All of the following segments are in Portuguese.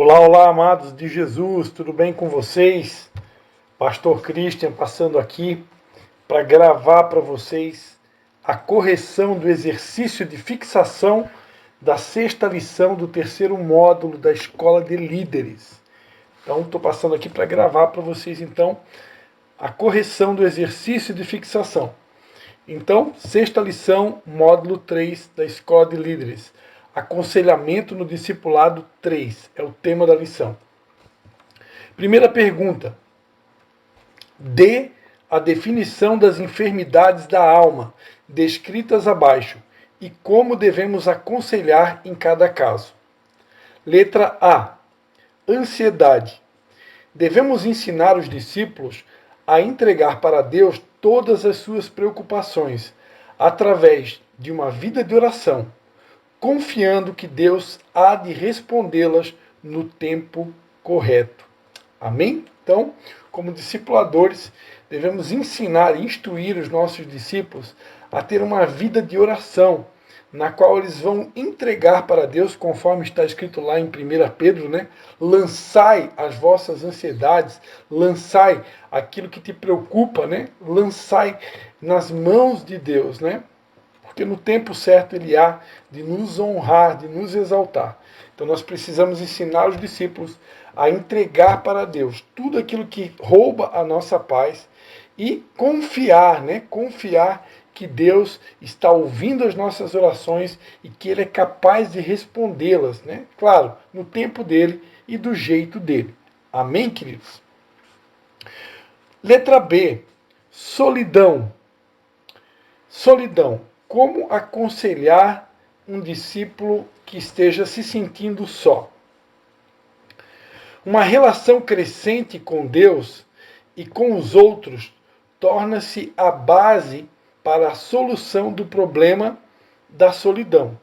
Olá, olá, amados de Jesus, tudo bem com vocês? Pastor Christian passando aqui para gravar para vocês a correção do exercício de fixação da sexta lição do terceiro módulo da Escola de Líderes. Então, estou passando aqui para gravar para vocês, então, a correção do exercício de fixação. Então, sexta lição, módulo 3 da Escola de Líderes. Aconselhamento no discipulado 3 é o tema da lição. Primeira pergunta. Dê a definição das enfermidades da alma, descritas abaixo, e como devemos aconselhar em cada caso. Letra A. Ansiedade. Devemos ensinar os discípulos a entregar para Deus todas as suas preocupações, através de uma vida de oração, confiando que Deus há de respondê-las no tempo correto. Amém? Então, como discipuladores, devemos ensinar e instruir os nossos discípulos a ter uma vida de oração, na qual eles vão entregar para Deus, conforme está escrito lá em 1 Pedro, né? Lançai as vossas ansiedades, lançai aquilo que te preocupa, né? Lançai nas mãos de Deus, né? Porque no tempo certo Ele há de nos honrar, de nos exaltar. Então nós precisamos ensinar os discípulos a entregar para Deus tudo aquilo que rouba a nossa paz e confiar, né? Confiar que Deus está ouvindo as nossas orações e que Ele é capaz de respondê-las, né? Claro, no tempo dele e do jeito dele. Amém, queridos? Letra B. Solidão. Solidão. Como aconselhar um discípulo que esteja se sentindo só? Uma relação crescente com Deus e com os outros torna-se a base para a solução do problema da solidão.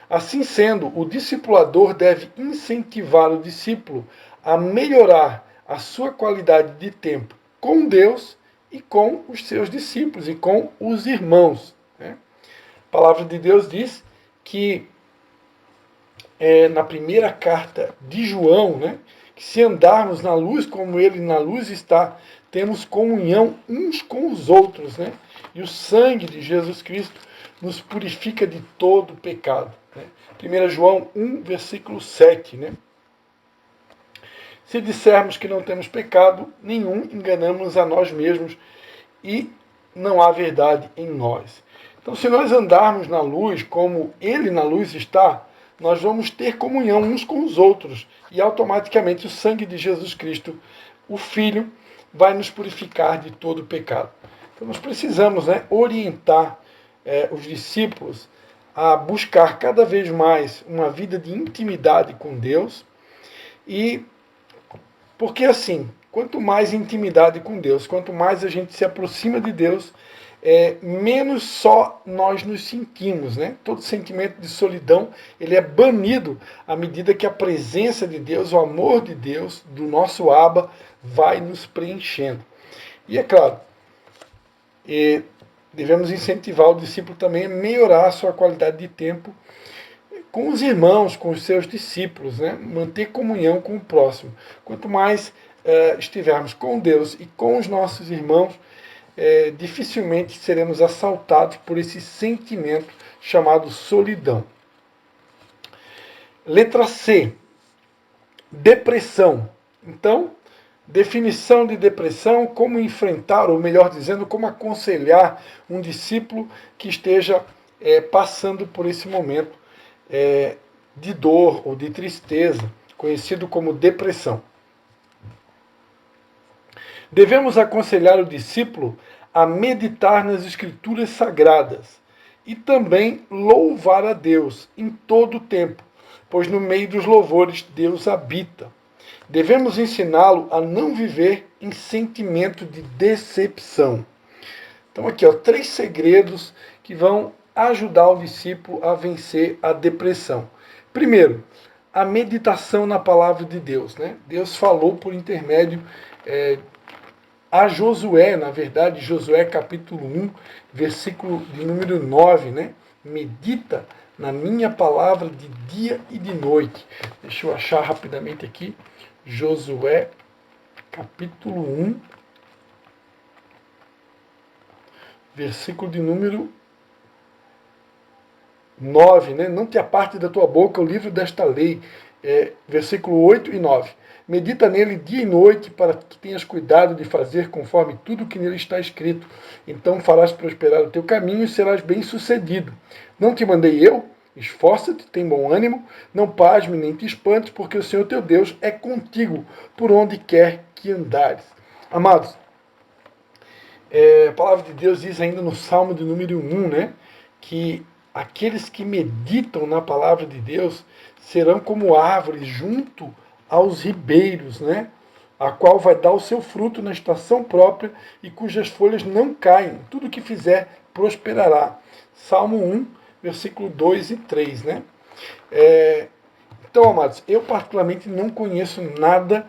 Assim sendo, o discipulador deve incentivar o discípulo a melhorar a sua qualidade de tempo com Deus e com os seus discípulos e com os irmãos. Né? A palavra de Deus diz que na primeira carta de João, né, que se andarmos na luz como ele na luz está, temos comunhão uns com os outros, né? E o sangue de Jesus Cristo nos purifica de todo pecado. Né? 1 João 1, versículo 7. Né? Se dissermos que não temos pecado nenhum, enganamos a nós mesmos e não há verdade em nós. Então, se nós andarmos na luz como ele na luz está, nós vamos ter comunhão uns com os outros e automaticamente o sangue de Jesus Cristo, o Filho, vai nos purificar de todo pecado. Então nós precisamos, né, orientar os discípulos a buscar cada vez mais uma vida de intimidade com Deus, e porque assim, quanto mais intimidade com Deus, quanto mais a gente se aproxima de Deus, menos só nós nos sentimos, né? Todo sentimento de solidão ele é banido à medida que a presença de Deus, o amor de Deus, do nosso Abba, vai nos preenchendo. E é claro, devemos incentivar o discípulo também a melhorar a sua qualidade de tempo com os irmãos, com os seus discípulos, né? Manter comunhão com o próximo. Quanto mais estivermos com Deus e com os nossos irmãos, dificilmente seremos assaltados por esse sentimento chamado solidão. Letra C. Depressão. Então, definição de depressão, como enfrentar, ou melhor dizendo, como aconselhar um discípulo que esteja passando por esse momento de dor ou de tristeza, conhecido como depressão. Devemos aconselhar o discípulo a meditar nas Escrituras Sagradas e também louvar a Deus em todo o tempo, pois no meio dos louvores Deus habita. Devemos ensiná-lo a não viver em sentimento de decepção. Então aqui, 3 segredos que vão ajudar o discípulo a vencer a depressão. Primeiro, a meditação na palavra de Deus. Né? Deus falou por intermédio a Josué, na verdade, Josué capítulo 1, versículo de número 9, né? Medita na minha palavra de dia e de noite. Deixa eu achar rapidamente aqui. Josué, capítulo 1, versículo de número 9, né? Não te aparte da tua boca o livro desta lei, versículo 8 e 9. Medita nele dia e noite, para que tenhas cuidado de fazer conforme tudo que nele está escrito. Então farás prosperar o teu caminho e serás bem-sucedido. Não te mandei eu? Esforça-te, tem bom ânimo, não pasme nem te espantes, porque o Senhor teu Deus é contigo, por onde quer que andares. Amados, a palavra de Deus diz ainda no Salmo de número 1, né, que aqueles que meditam na palavra de Deus serão como árvores junto aos ribeiros, né, a qual vai dar o seu fruto na estação própria e cujas folhas não caem. Tudo que fizer prosperará. Salmo 1, versículo 2 e 3, né? Então, amados, eu particularmente não conheço nada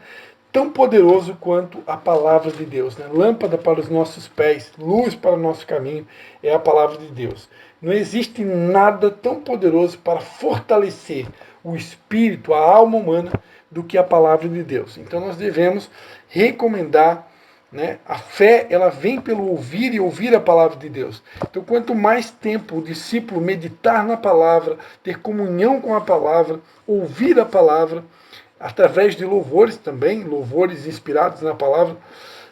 tão poderoso quanto a palavra de Deus, né? Lâmpada para os nossos pés, luz para o nosso caminho, é a palavra de Deus. Não existe nada tão poderoso para fortalecer o espírito, a alma humana, do que a palavra de Deus. Então nós devemos recomendar, né? A fé, ela vem pelo ouvir e ouvir a palavra de Deus. Então, quanto mais tempo o discípulo meditar na palavra, ter comunhão com a palavra, ouvir a palavra, através de louvores também, louvores inspirados na palavra,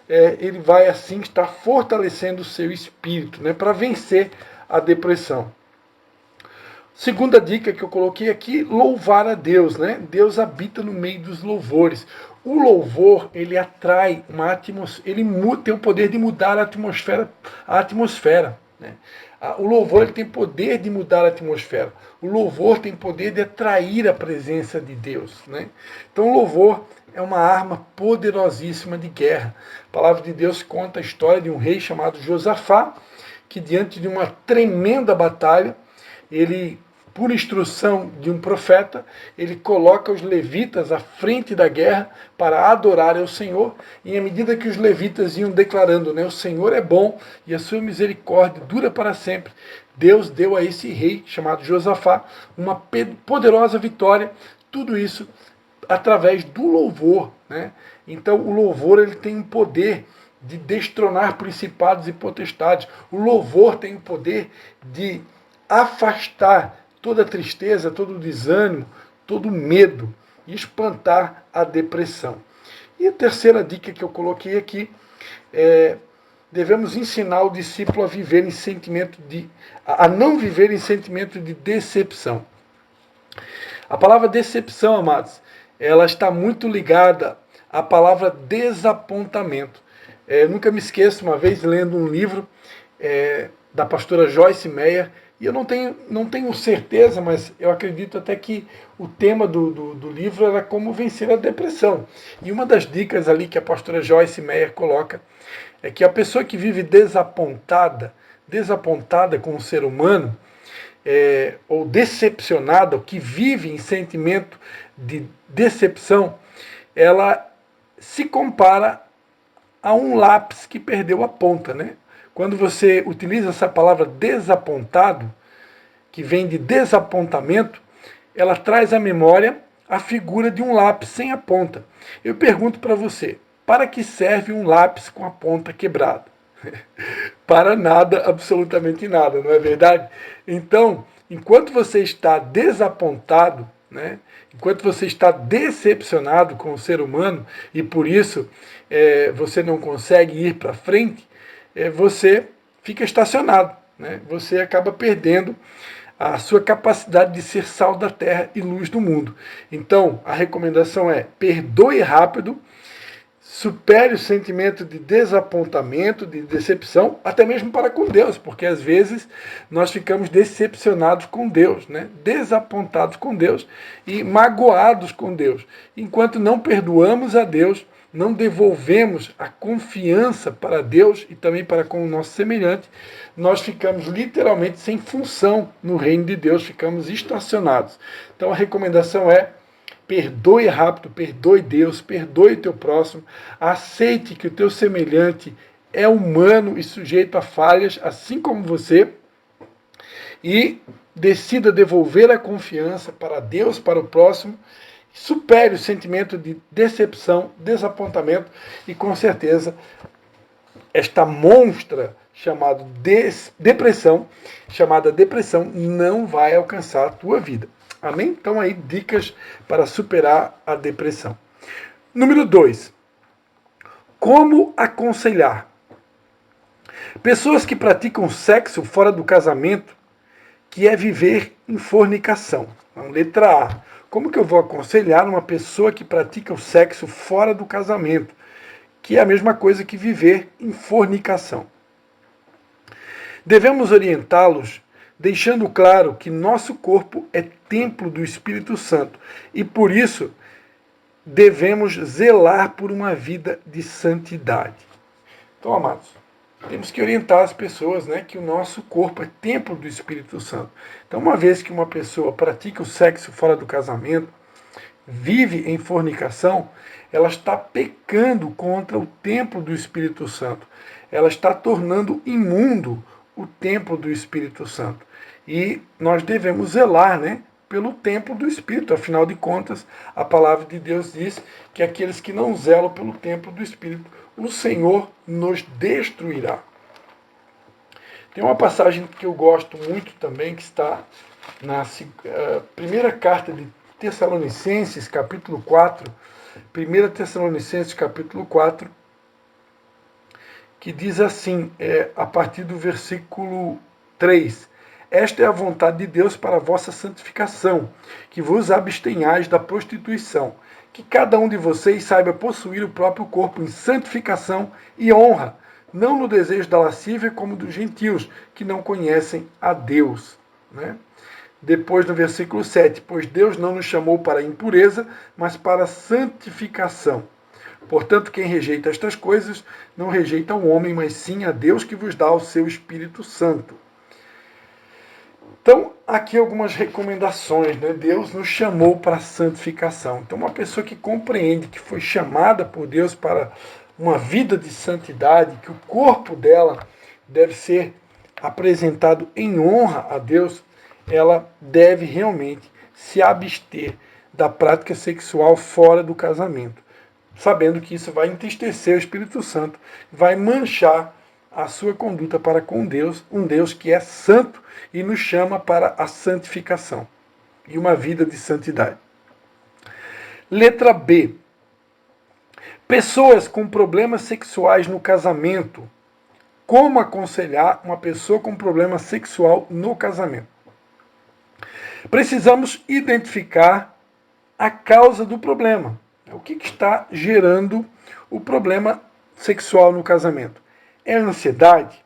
ele vai assim estar fortalecendo o seu espírito, né, para vencer a depressão. Segunda dica que eu coloquei aqui, louvar a Deus, né? Deus habita no meio dos louvores. O louvor, ele atrai uma atmosfera, ele tem o poder de mudar a atmosfera, né? O louvor, ele tem poder de mudar a atmosfera. O louvor tem poder de atrair a presença de Deus, né? Então o louvor é uma arma poderosíssima de guerra. A palavra de Deus conta a história de um rei chamado Josafá, que diante de uma tremenda batalha, ele, por instrução de um profeta, ele coloca os levitas à frente da guerra para adorar ao Senhor, e à medida que os levitas iam declarando, né, o Senhor é bom e a sua misericórdia dura para sempre, Deus deu a esse rei, chamado Josafá, uma poderosa vitória, tudo isso através do louvor, né? Então o louvor, ele tem o poder de destronar principados e potestades. O louvor tem o poder de afastar toda a tristeza, todo o desânimo, todo o medo, e espantar a depressão. E a terceira dica que eu coloquei aqui devemos ensinar o discípulo a não viver em sentimento de decepção. A palavra decepção, amados, ela está muito ligada à palavra desapontamento. Eu nunca me esqueço, uma vez lendo um livro da pastora Joyce Meyer, e eu não tenho certeza, mas eu acredito até que o tema do livro era como vencer a depressão. E uma das dicas ali que a pastora Joyce Meyer coloca é que a pessoa que vive desapontada com o ser humano, ou decepcionada, ou que vive em sentimento de decepção, ela se compara a um lápis que perdeu a ponta, né? Quando você utiliza essa palavra desapontado, que vem de desapontamento, ela traz à memória a figura de um lápis sem a ponta. Eu pergunto para você, para que serve um lápis com a ponta quebrada? Para nada, absolutamente nada, não é verdade? Então, enquanto você está desapontado, né, enquanto você está decepcionado com o ser humano e por isso você não consegue ir para frente, você fica estacionado, né? Você acaba perdendo a sua capacidade de ser sal da terra e luz do mundo. Então, a recomendação é: perdoe rápido, supere o sentimento de desapontamento, de decepção, até mesmo para com Deus, porque às vezes nós ficamos decepcionados com Deus, né? Desapontados com Deus e magoados com Deus. Enquanto não perdoamos a Deus, não devolvemos a confiança para Deus e também para com o nosso semelhante, nós ficamos literalmente sem função no reino de Deus, ficamos estacionados. Então a recomendação é: perdoe rápido, perdoe Deus, perdoe o teu próximo, aceite que o teu semelhante é humano e sujeito a falhas, assim como você, e decida devolver a confiança para Deus, para o próximo, supere o sentimento de decepção, desapontamento e, com certeza, esta monstra chamada depressão, não vai alcançar a tua vida. Amém? Então aí, dicas para superar a depressão. Número 2. Como aconselhar? Pessoas que praticam sexo fora do casamento, que é viver em fornicação. Então, letra A. Como que eu vou aconselhar uma pessoa que pratica o sexo fora do casamento, que é a mesma coisa que viver em fornicação? Devemos orientá-los deixando claro que nosso corpo é templo do Espírito Santo e, por isso, devemos zelar por uma vida de santidade. Então, amados, temos que orientar as pessoas, né, que o nosso corpo é templo do Espírito Santo. Então, uma vez que uma pessoa pratica o sexo fora do casamento, vive em fornicação, ela está pecando contra o templo do Espírito Santo. Ela está tornando imundo o templo do Espírito Santo. E nós devemos zelar, né, pelo templo do Espírito. Afinal de contas, a palavra de Deus diz que aqueles que não zelam pelo templo do Espírito, o Senhor nos destruirá. Tem uma passagem que eu gosto muito também, que está na primeira carta de Tessalonicenses, capítulo 4, 1 Tessalonicenses, capítulo 4, que diz assim, a partir do versículo 3, esta é a vontade de Deus para a vossa santificação, que vos abstenhais da prostituição, que cada um de vocês saiba possuir o próprio corpo em santificação e honra, não no desejo da lascívia como dos gentios, que não conhecem a Deus. Né? Depois, no versículo 7, pois Deus não nos chamou para a impureza, mas para a santificação. Portanto, quem rejeita estas coisas, não rejeita o homem, mas sim a Deus que vos dá o seu Espírito Santo. Então, aqui algumas recomendações, né? Deus nos chamou para a santificação. Então, uma pessoa que compreende que foi chamada por Deus para uma vida de santidade, que o corpo dela deve ser apresentado em honra a Deus, ela deve realmente se abster da prática sexual fora do casamento, sabendo que isso vai entristecer o Espírito Santo, vai manchar a sua conduta para com Deus, um Deus que é santo e nos chama para a santificação e uma vida de santidade. Letra B. Pessoas com problemas sexuais no casamento. Como aconselhar uma pessoa com problema sexual no casamento? Precisamos identificar a causa do problema. O que está gerando o problema sexual no casamento? É a ansiedade?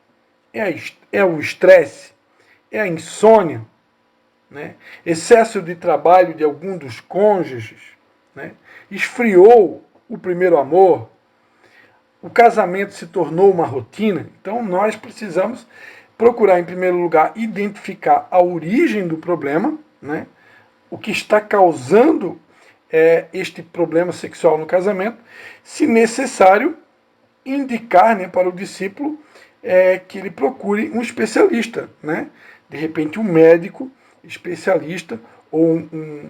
É o estresse? É a insônia? Né? Excesso de trabalho de algum dos cônjuges? Né? Esfriou o primeiro amor? O casamento se tornou uma rotina? Então nós precisamos procurar, em primeiro lugar, identificar a origem do problema, né? O que está causando este problema sexual no casamento, se necessário, indicar, né, para o discípulo que ele procure um especialista, né? De repente um médico especialista ou um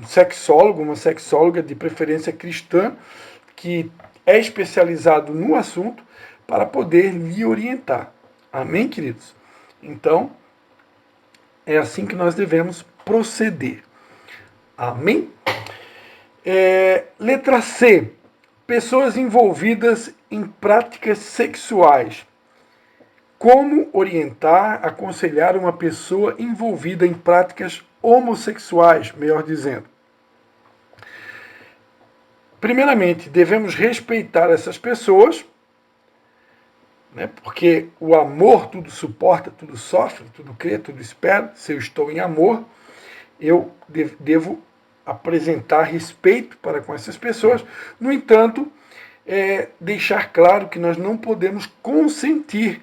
sexólogo, uma sexóloga de preferência cristã, que é especializado no assunto para poder lhe orientar. Amém, queridos? Então, é assim que nós devemos proceder. Amém? Letra C. Pessoas envolvidas em práticas sexuais. Como orientar, aconselhar uma pessoa envolvida em práticas homossexuais, melhor dizendo? Primeiramente, devemos respeitar essas pessoas, né, porque o amor tudo suporta, tudo sofre, tudo crê, tudo espera. Se eu estou em amor, eu devo apresentar respeito para com essas pessoas. No entanto, deixar claro que nós não podemos consentir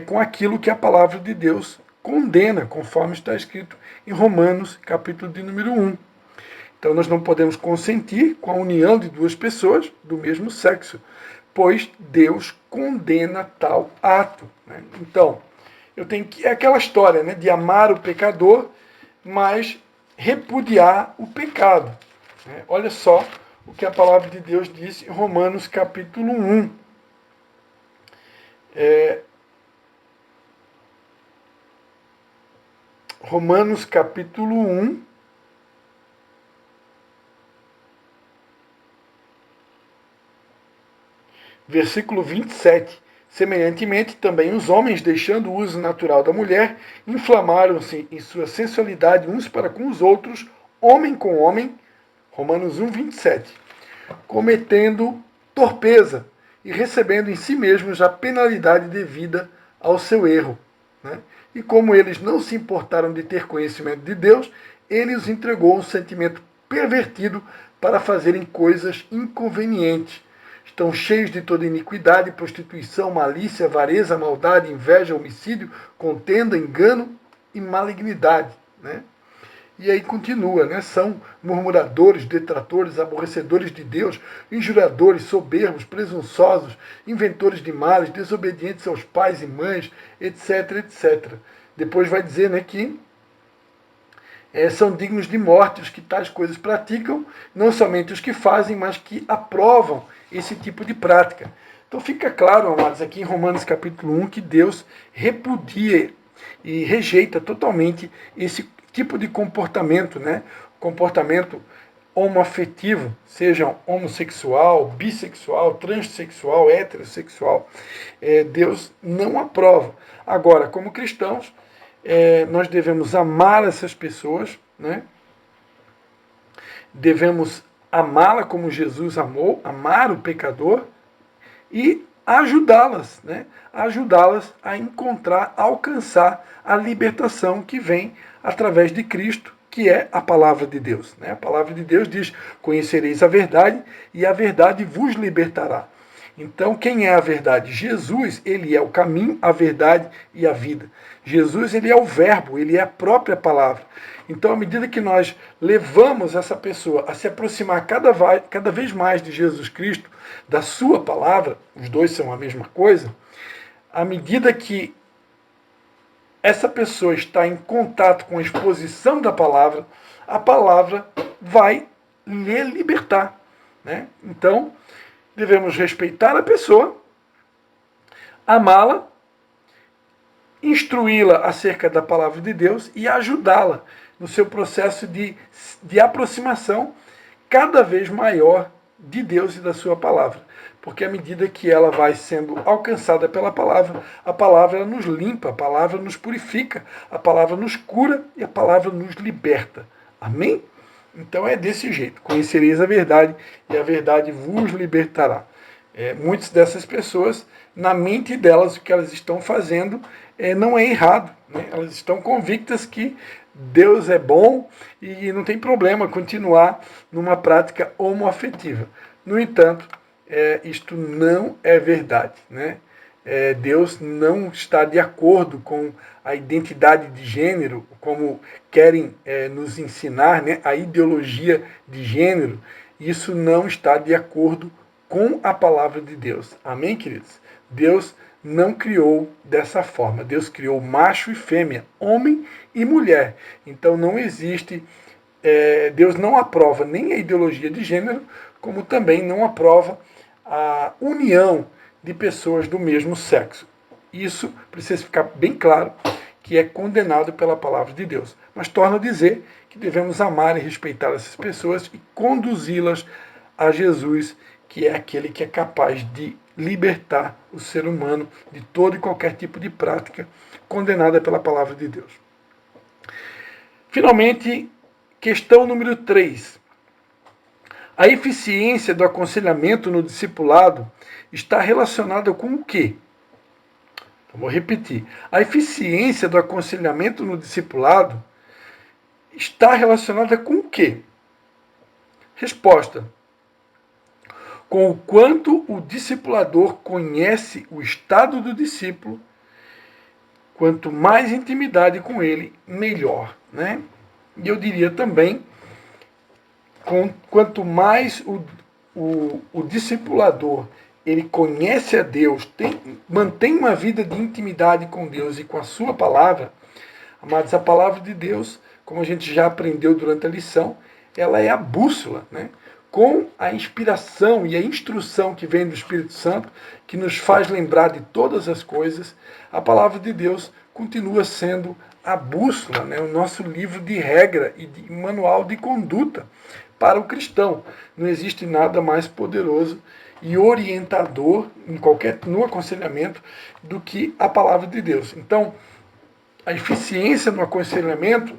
com aquilo que a palavra de Deus condena, conforme está escrito em Romanos, capítulo de número 1. Então nós não podemos consentir com a união de duas pessoas do mesmo sexo, pois Deus condena tal ato. Né? Então, eu tenho que. É aquela história, né, de amar o pecador, mas repudiar o pecado. Né? Olha só o que a palavra de Deus diz em Romanos capítulo 1. Romanos capítulo 1. Versículo 27. Semelhantemente, também os homens, deixando o uso natural da mulher, inflamaram-se em sua sensualidade uns para com os outros, homem com homem, Romanos 1, 27, cometendo torpeza e recebendo em si mesmos a penalidade devida ao seu erro. Né? E como eles não se importaram de ter conhecimento de Deus, ele os entregou um sentimento pervertido para fazerem coisas inconvenientes. Estão cheios de toda iniquidade, prostituição, malícia, avareza, maldade, inveja, homicídio, contenda, engano e malignidade. Né? E aí continua, né? São murmuradores, detratores, aborrecedores de Deus, injuradores, soberbos, presunçosos, inventores de males, desobedientes aos pais e mães, etc, etc. Depois vai dizer, né, que são dignos de morte os que tais coisas praticam, não somente os que fazem, mas que aprovam esse tipo de prática. Então fica claro, amados, aqui em Romanos capítulo 1, que Deus repudia e rejeita totalmente esse tipo de comportamento, né? Comportamento homoafetivo, seja homossexual, bissexual, transexual, heterossexual. Deus não aprova. Agora, como cristãos, nós devemos amar essas pessoas, né? Devemos amá-la como Jesus amou, amar o pecador e ajudá-las, né? Ajudá-las a encontrar, a alcançar a libertação que vem através de Cristo, que é a palavra de Deus. Né? A palavra de Deus diz: conhecereis a verdade e a verdade vos libertará. Então, quem é a verdade? Jesus, ele é o caminho, a verdade e a vida. Jesus, ele é o verbo, ele é a própria palavra. Então, à medida que nós levamos essa pessoa a se aproximar cada vez mais de Jesus Cristo, da sua palavra, os dois são a mesma coisa, à medida que essa pessoa está em contato com a exposição da palavra, a palavra vai lhe libertar. Né? Então, devemos respeitar a pessoa, amá-la, instruí-la acerca da palavra de Deus e ajudá-la no seu processo de aproximação cada vez maior de Deus e da sua palavra. Porque à medida que ela vai sendo alcançada pela palavra, a palavra nos limpa, a palavra nos purifica, a palavra nos cura e a palavra nos liberta. Amém? Então é desse jeito. Conhecereis a verdade e a verdade vos libertará. Muitas dessas pessoas, na mente delas, o que elas estão fazendo não é errado. Né? Elas estão convictas que Deus é bom e não tem problema continuar numa prática homoafetiva. No entanto, isto não é verdade. Né? Deus não está de acordo com a identidade de gênero, como querem nos ensinar, né? A ideologia de gênero. Isso não está de acordo com a palavra de Deus. Amém, queridos? Deus não criou dessa forma. Deus criou macho e fêmea, homem e mulher. Então não existe, Deus não aprova nem a ideologia de gênero, como também não aprova a união de pessoas do mesmo sexo. Isso precisa ficar bem claro, que é condenado pela palavra de Deus. Mas torna a dizer que devemos amar e respeitar essas pessoas e conduzi-las a Jesus, que é aquele que é capaz de libertar o ser humano de todo e qualquer tipo de prática condenada pela palavra de Deus. Finalmente, questão número 3. A eficiência do aconselhamento no discipulado está relacionada com o quê? Então, vou repetir. A eficiência do aconselhamento no discipulado está relacionada com o quê? Resposta: com o quanto o discipulador conhece o estado do discípulo, quanto mais intimidade com ele, melhor. Né? E eu diria também, quanto mais o discipulador ele conhece a Deus, mantém uma vida de intimidade com Deus e com a sua palavra, amados, a palavra de Deus, como a gente já aprendeu durante a lição, ela é a bússola, né? Com a inspiração e a instrução que vem do Espírito Santo, que nos faz lembrar de todas as coisas, a palavra de Deus continua sendo a bússola, né? O nosso livro de regra e de manual de conduta para o cristão. Não existe nada mais poderoso e orientador no aconselhamento do que a palavra de Deus. Então, a eficiência no aconselhamento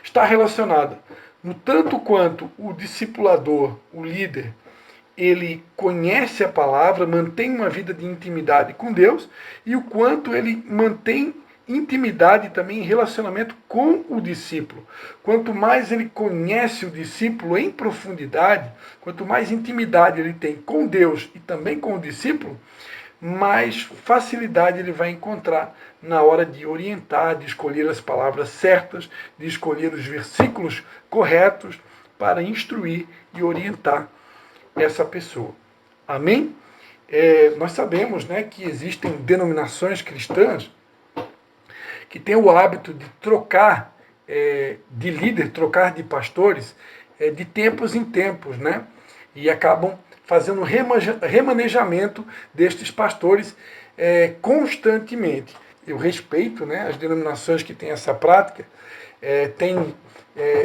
está relacionada no tanto quanto o discipulador, o líder, ele conhece a palavra, mantém uma vida de intimidade com Deus, e o quanto ele mantém intimidade também em relacionamento com o discípulo. Quanto mais ele conhece o discípulo em profundidade, quanto mais intimidade ele tem com Deus e também com o discípulo, mais facilidade ele vai encontrar na hora de orientar, de escolher as palavras certas, de escolher os versículos corretos para instruir e orientar essa pessoa. Amém? Nós sabemos, né, que existem denominações cristãs que têm o hábito de trocar de líder, trocar de pastores de tempos em tempos, né? E acabam fazendo remanejamento destes pastores constantemente. Eu respeito, né, as denominações que têm essa prática.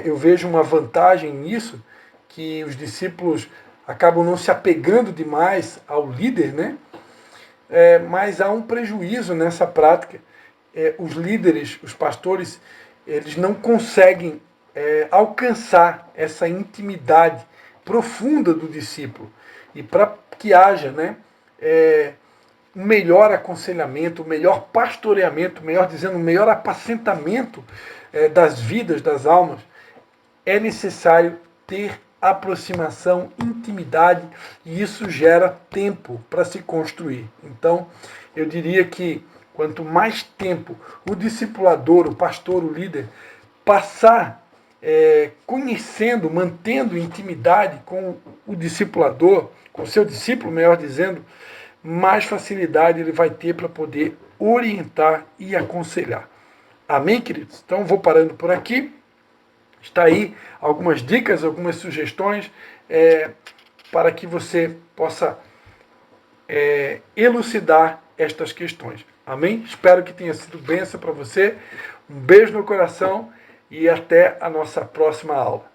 Eu vejo uma vantagem nisso, que os discípulos acabam não se apegando demais ao líder, né? Mas há um prejuízo nessa prática. Os líderes, os pastores, eles não conseguem alcançar essa intimidade profunda do discípulo. E para que haja, né, um melhor aconselhamento, um melhor pastoreamento, melhor dizendo, um melhor apacentamento das vidas, das almas, é necessário ter aproximação, intimidade, e isso gera tempo para se construir. Então, eu diria que quanto mais tempo o discipulador, o pastor, o líder, passar conhecendo, mantendo intimidade com o discipulador, com o seu discípulo, melhor dizendo, mais facilidade ele vai ter para poder orientar e aconselhar. Amém, queridos? Então, vou parando por aqui. Está aí algumas dicas, algumas sugestões para que você possa elucidar estas questões. Amém? Espero que tenha sido bênção para você. Um beijo no coração e até a nossa próxima aula.